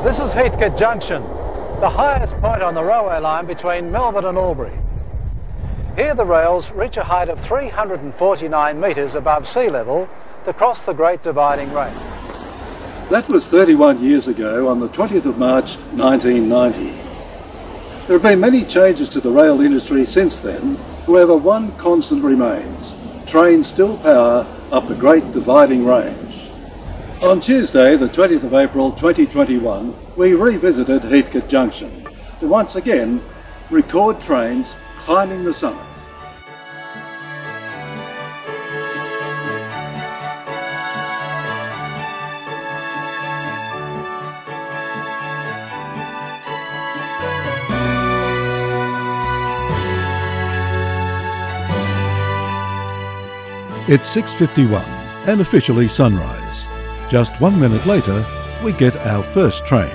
This is Heathcote Junction, the highest point on the railway line between Melbourne and Albury. Here the rails reach a height of 349 metres above sea level to cross the Great Dividing Range. That was 31 years ago on the 20th of March 1990. There have been many changes to the rail industry since then, however one constant remains: trains still power up the Great Dividing Range. On Tuesday, the 20th of April 2021, we revisited Heathcote Junction to once again record trains climbing the summit. It's 6:51 and officially sunrise. Just 1 minute later, we get our first train.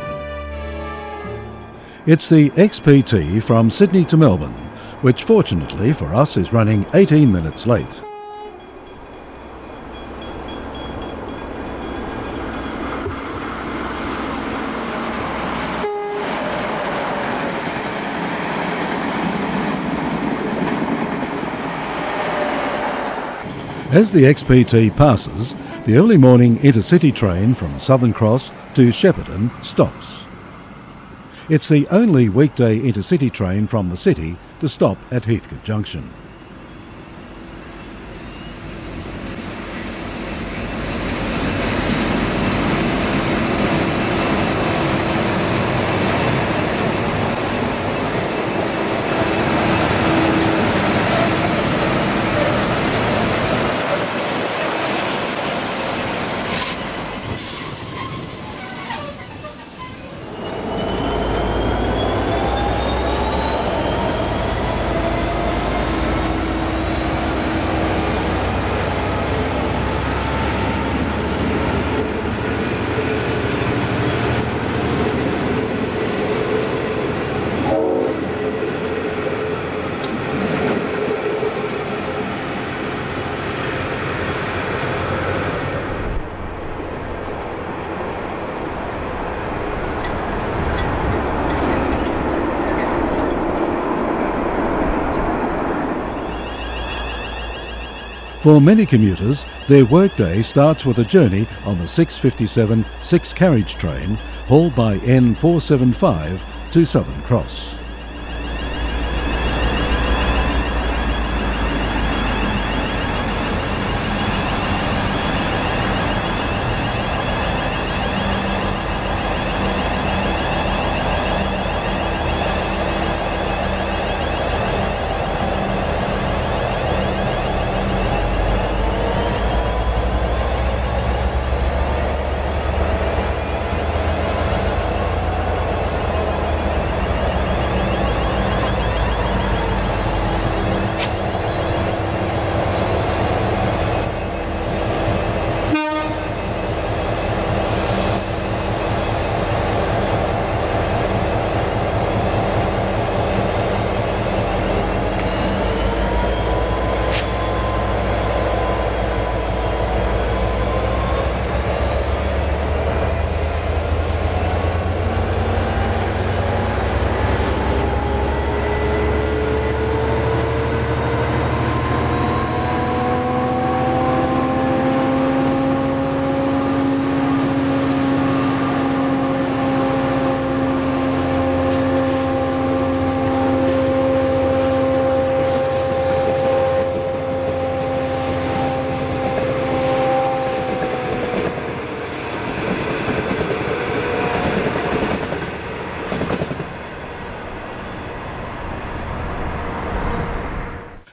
It's the XPT from Sydney to Melbourne, which fortunately for us is running 18 minutes late. As the XPT passes, the early morning intercity train from Southern Cross to Shepparton stops. It's the only weekday intercity train from the city to stop at Heathcote Junction. For many commuters, their workday starts with a journey on the 6:57 six-carriage train hauled by N475 to Southern Cross.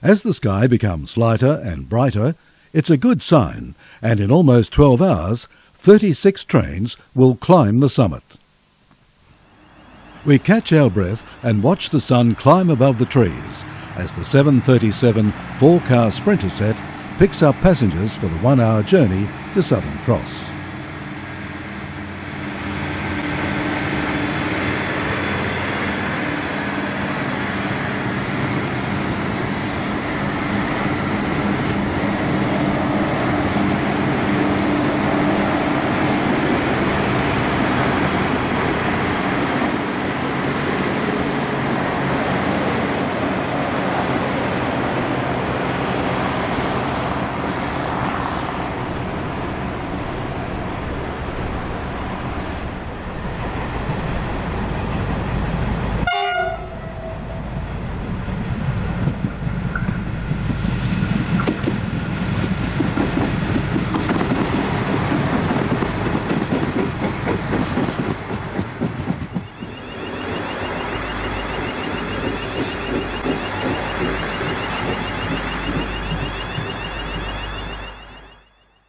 As the sky becomes lighter and brighter, it's a good sign, and in almost 12 hours, 36 trains will climb the summit. We catch our breath and watch the sun climb above the trees as the 737 four-car Sprinter set picks up passengers for the 1-hour journey to Southern Cross.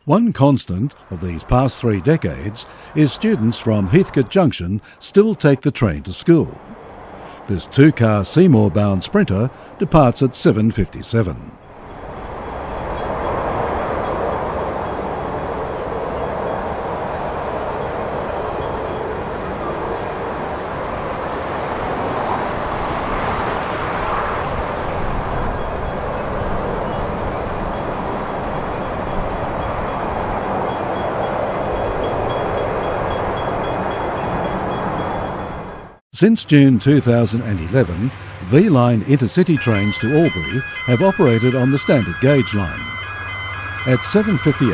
One constant of these past 3 decades is students from Heathcote Junction still take the train to school. This 2-car Seymour-bound Sprinter departs at 7:57. Since June 2011, V-Line intercity trains to Albury have operated on the standard gauge line. At 7:58,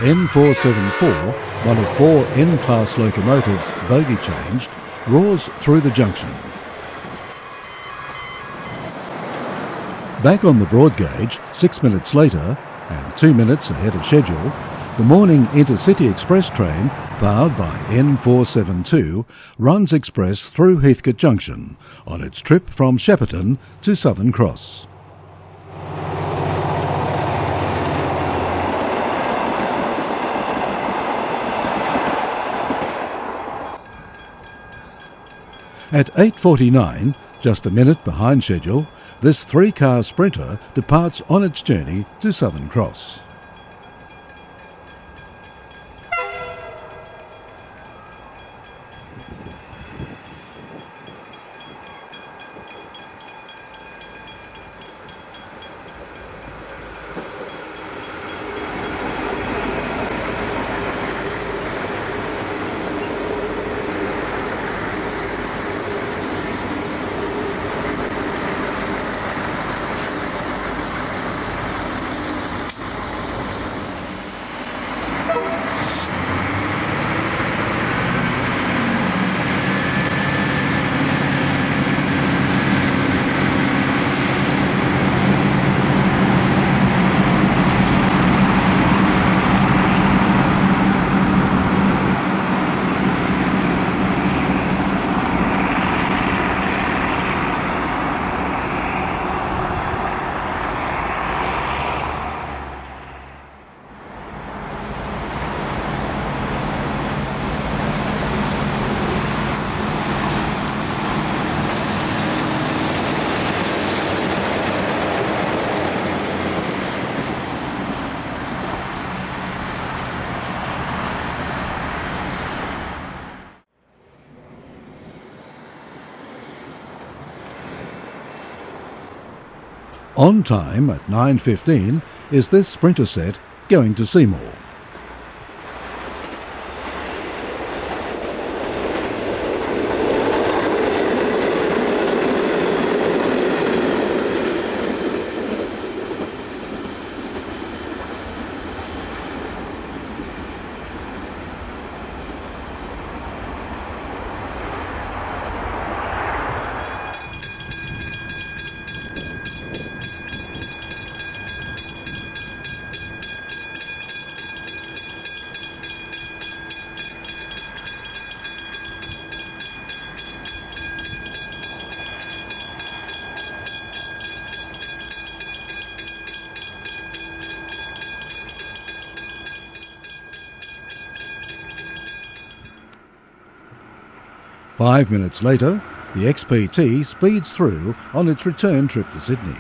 N474, one of 4 N-class locomotives bogie changed, roars through the junction. Back on the broad gauge, 6 minutes later, and 2 minutes ahead of schedule, the morning intercity express train, powered by N472, runs express through Heathcote Junction on its trip from Shepparton to Southern Cross. At 8:49, just a minute behind schedule, this 3-car Sprinter departs on its journey to Southern Cross. On time at 9:15 is this Sprinter set going to Seymour. Five minutes later, the XPT speeds through on its return trip to Sydney.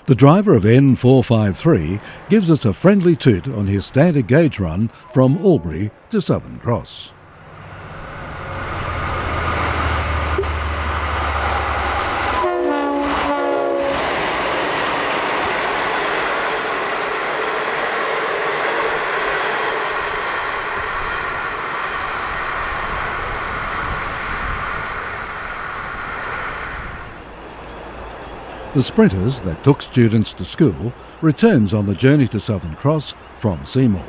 The driver of N453 gives us a friendly toot on his standard gauge run from Albury to Southern Cross. The Sprinters that took students to school returns on the journey to Southern Cross from Seymour.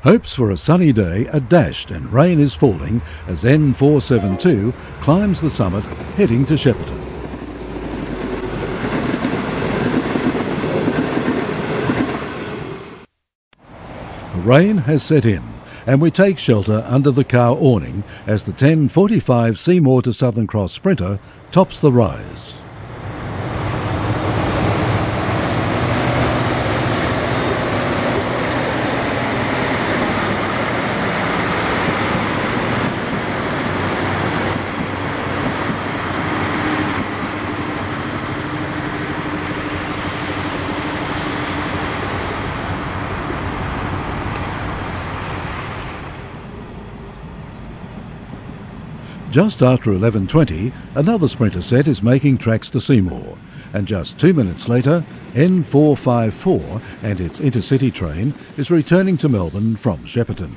Hopes for a sunny day are dashed and rain is falling as N472 climbs the summit heading to Shepparton. The rain has set in and we take shelter under the car awning as the 10:45 Seymour to Southern Cross Sprinter tops the rise. Just after 11:20, another sprinter set is making tracks to Seymour, and just 2 minutes later, N454 and its intercity train is returning to Melbourne from Shepparton.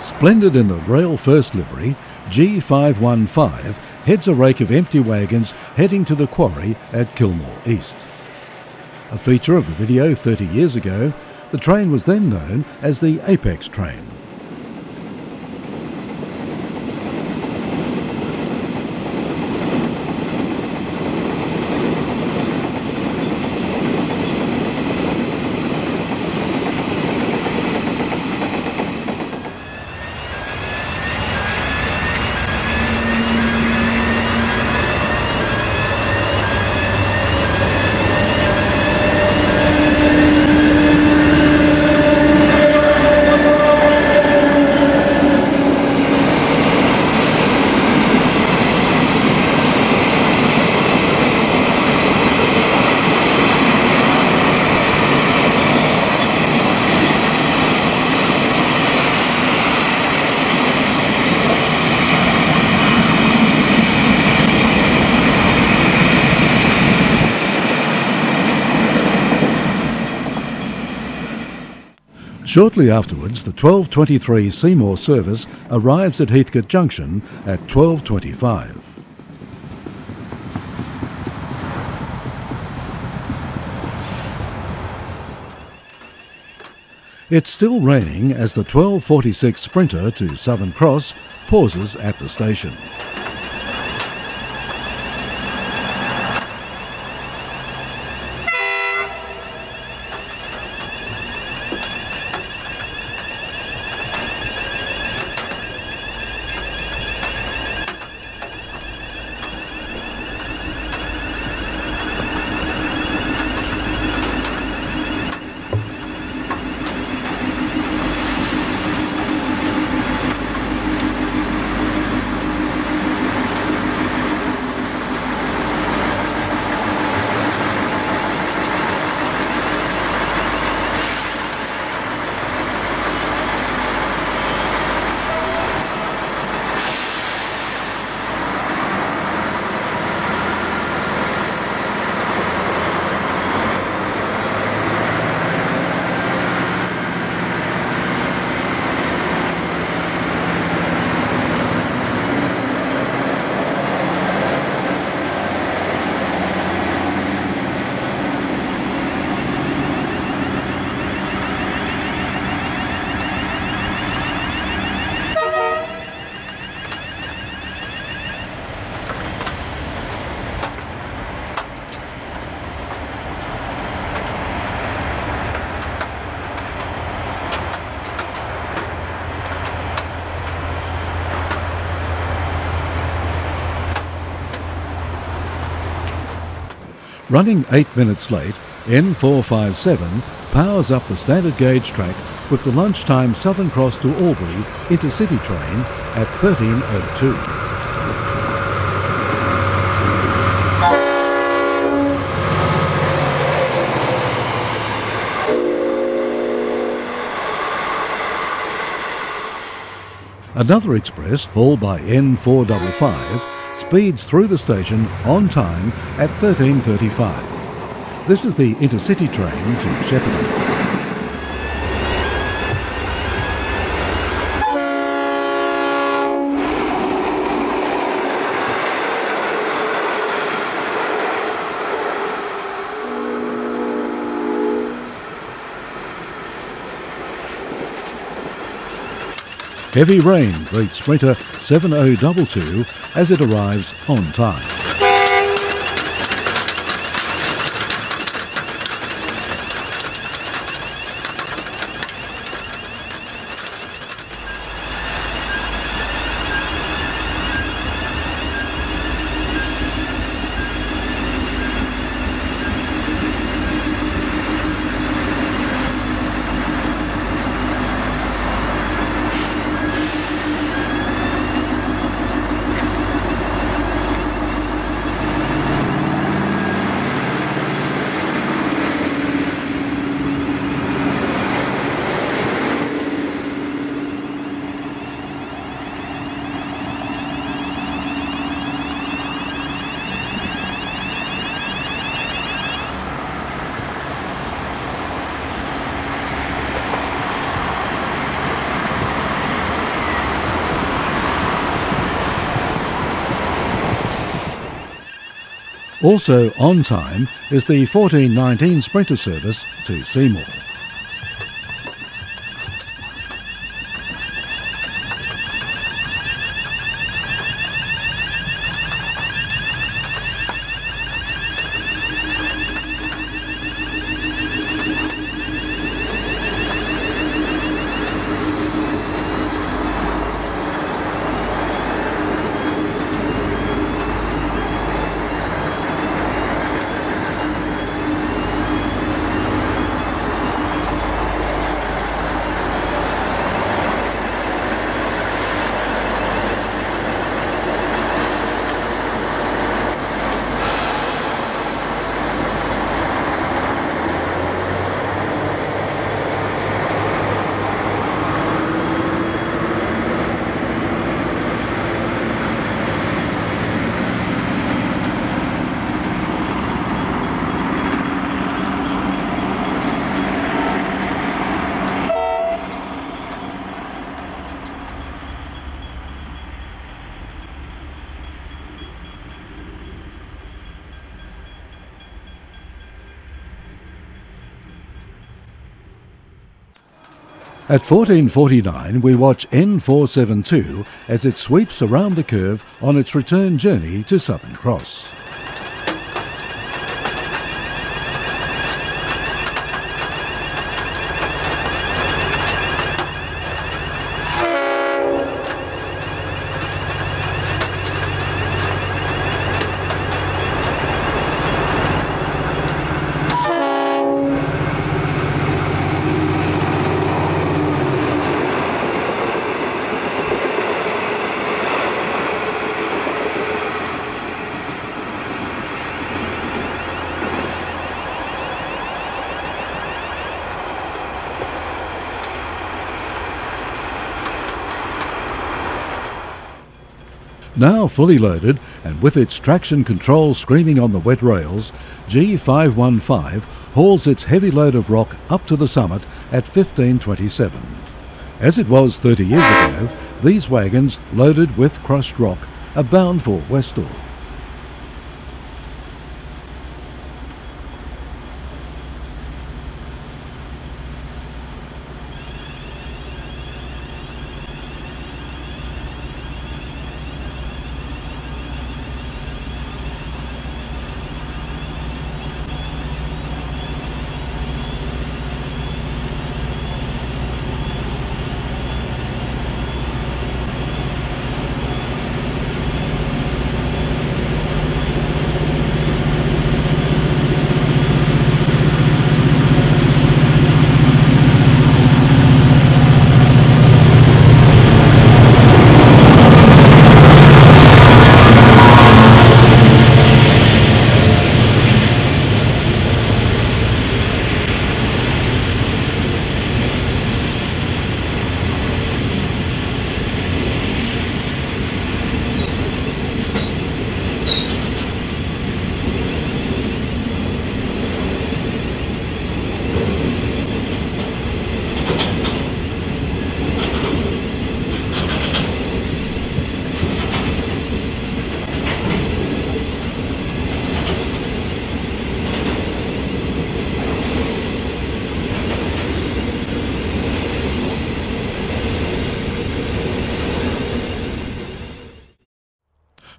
Splendid in the Rail First livery, G515 heads a rake of empty wagons heading to the quarry at Kilmore East. A feature of the video 30 years ago, the train was then known as the Apex train. Shortly afterwards, the 12:23 Seymour service arrives at Heathcote Junction at 12:25. It's still raining as the 12:46 Sprinter to Southern Cross pauses at the station. Running 8 minutes late, N457 powers up the standard gauge track with the lunchtime Southern Cross to Albury intercity train at 13:02. Another express, hauled by N455, speeds through the station on time at 13:35. This is the intercity train to Shepparton. Heavy rain greets Sprinter 7022 as it arrives on time. Also on time is the 1419 Sprinter service to Seymour. At 14:49 we watch N472 as it sweeps around the curve on its return journey to Southern Cross. Now fully loaded and with its traction control screaming on the wet rails, G515 hauls its heavy load of rock up to the summit at 15:27. As it was 30 years ago, these wagons, loaded with crushed rock, are bound for Westall.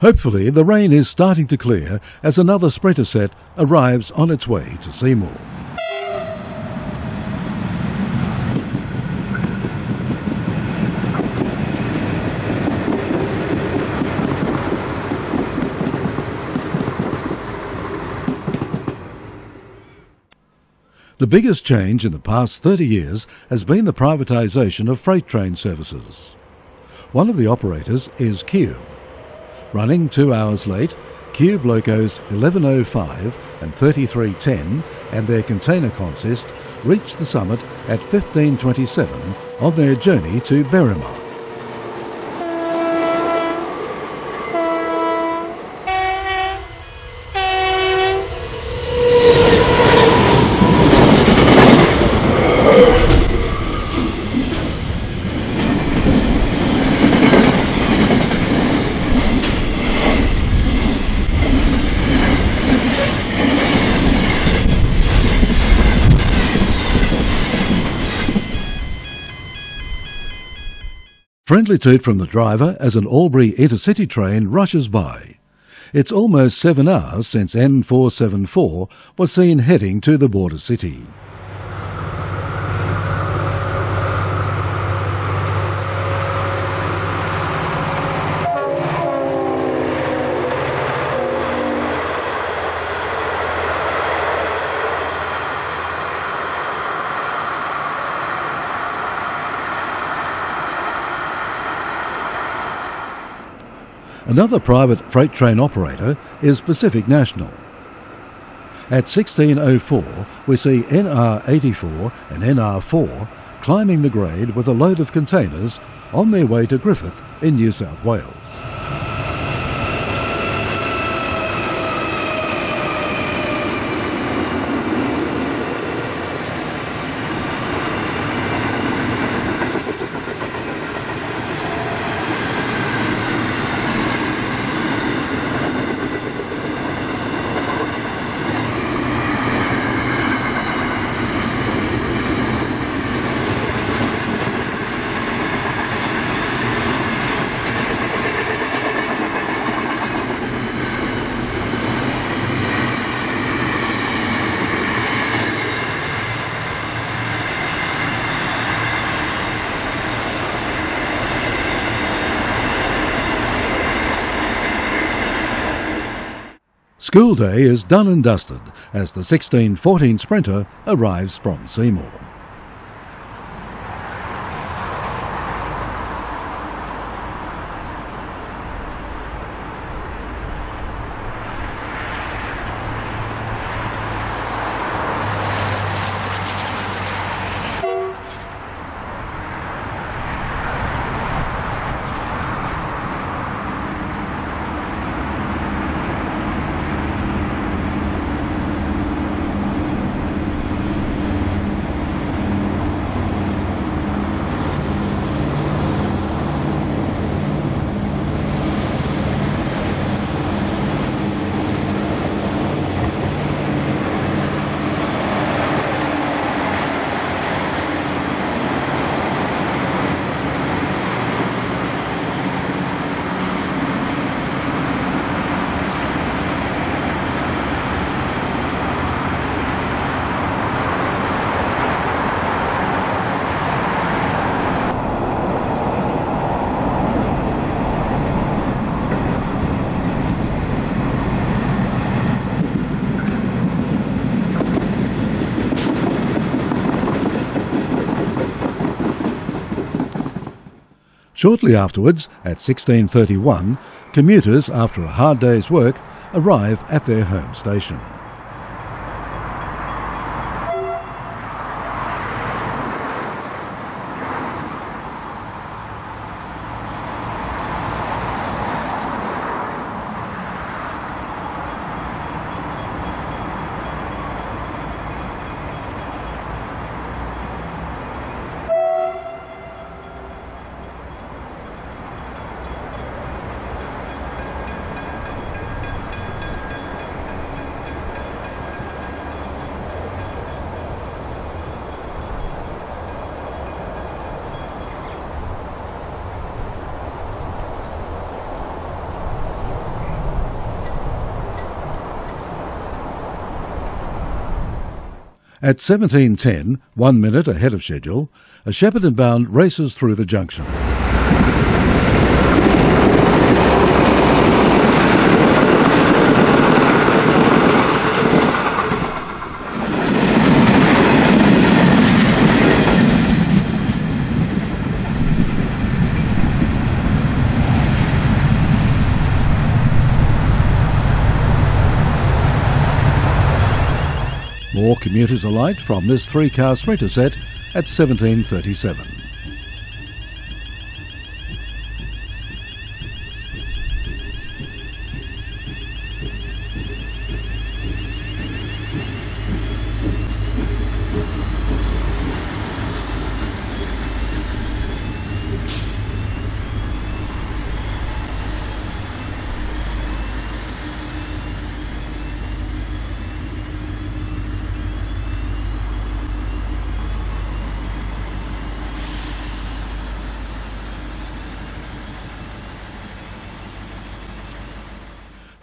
Hopefully the rain is starting to clear as another sprinter set arrives on its way to Seymour. The biggest change in the past 30 years has been the privatisation of freight train services. One of the operators is Cube. Running 2 hours late, Cube locos 11:05 and 33:10 and their container consist reached the summit at 15:27 on their journey to Berrima. Friendly toot from the driver as an Albury intercity train rushes by. It's almost 7 hours since N474 was seen heading to the border city. Another private freight train operator is Pacific National. At 16:04 we see NR84 and NR4 climbing the grade with a load of containers on their way to Griffith in New South Wales. School day is done and dusted as the 1614 Sprinter arrives from Seymour. Shortly afterwards, at 16:31, commuters, after a hard day's work, arrive at their home station. At 17:10, 1 minute ahead of schedule, a Shepparton-bound races through the junction. More commuters alight from this three-car sprinter set at 17:37.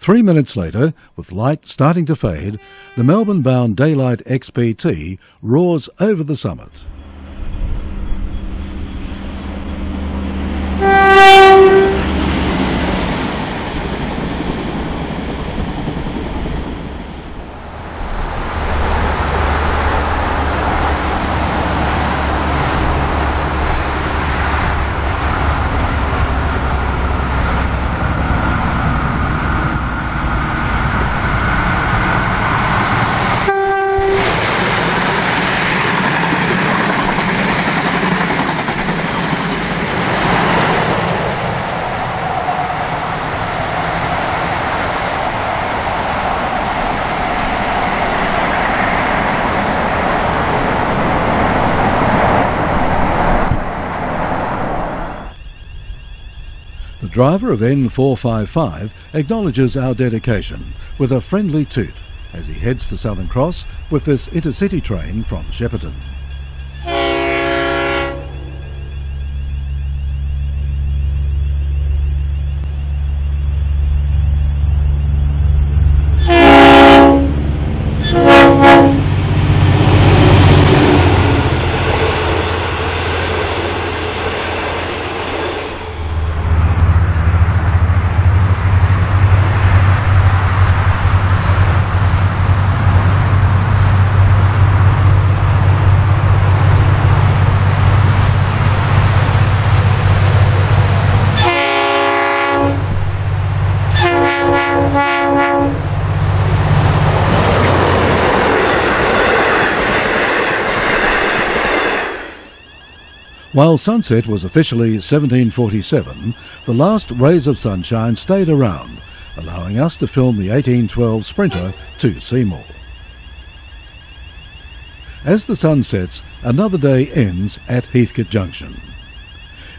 Three minutes later, with light starting to fade, the Melbourne-bound Daylight XPT roars over the summit. The driver of N455 acknowledges our dedication with a friendly toot as he heads to Southern Cross with this intercity train from Shepparton. While sunset was officially 1747, the last rays of sunshine stayed around, allowing us to film the 1812 Sprinter to Seymour. As the sun sets, another day ends at Heathcote Junction.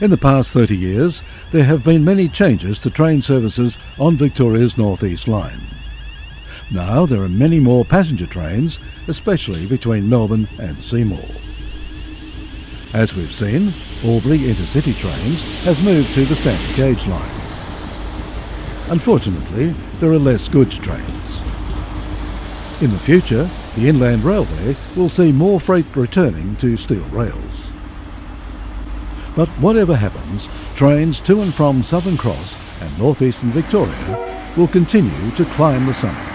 In the past 30 years, there have been many changes to train services on Victoria's North East Line. Now there are many more passenger trains, especially between Melbourne and Seymour. As we've seen, Albury intercity trains have moved to the standard gauge line. Unfortunately, there are less goods trains. In the future, the Inland Railway will see more freight returning to steel rails. But whatever happens, trains to and from Southern Cross and northeastern Victoria will continue to climb the summit.